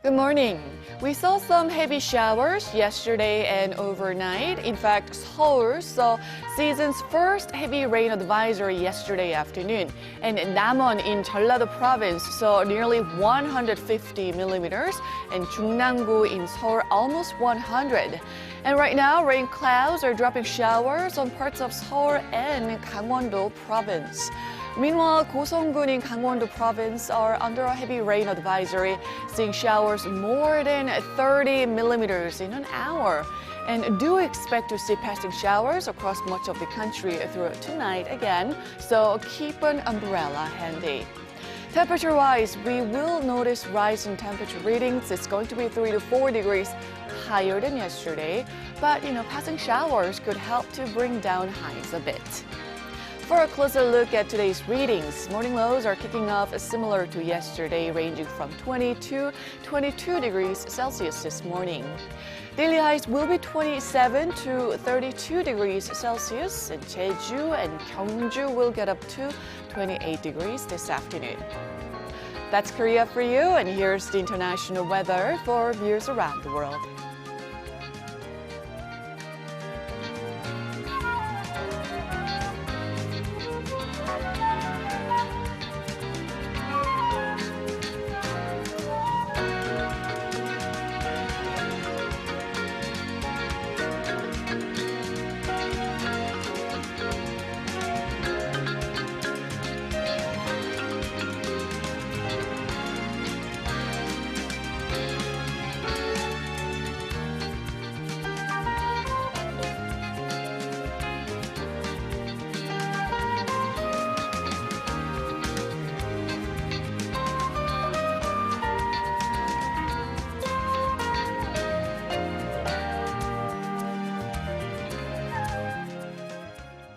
Good morning. We saw some heavy showers yesterday and overnight. In fact, Seoul saw season's first heavy rain advisory yesterday afternoon. And Namwon in Jeollanam-do Province saw nearly 150 millimeters, and Jungnang-gu in Seoul almost 100. And right now, rain clouds are dropping showers on parts of Seoul and Gangwon-do Province. Meanwhile, Goseong-gun in Gangwon-do Province are under a heavy rain advisory, seeing showers more than 30 millimeters in an hour. And do expect to see passing showers across much of the country through tonight again, so keep an umbrella handy. Temperature-wise, we will notice rise in temperature readings. It's going to be 3 to 4 degrees higher than yesterday, but passing showers could help to bring down highs a bit. For a closer look at today's readings, morning lows are kicking off similar to yesterday, ranging from 20 to 22 degrees Celsius this morning. Daily highs will be 27 to 32 degrees Celsius, and Jeju and Gyeongju will get up to 28 degrees this afternoon. That's Korea for you, and here's the international weather for viewers around the world.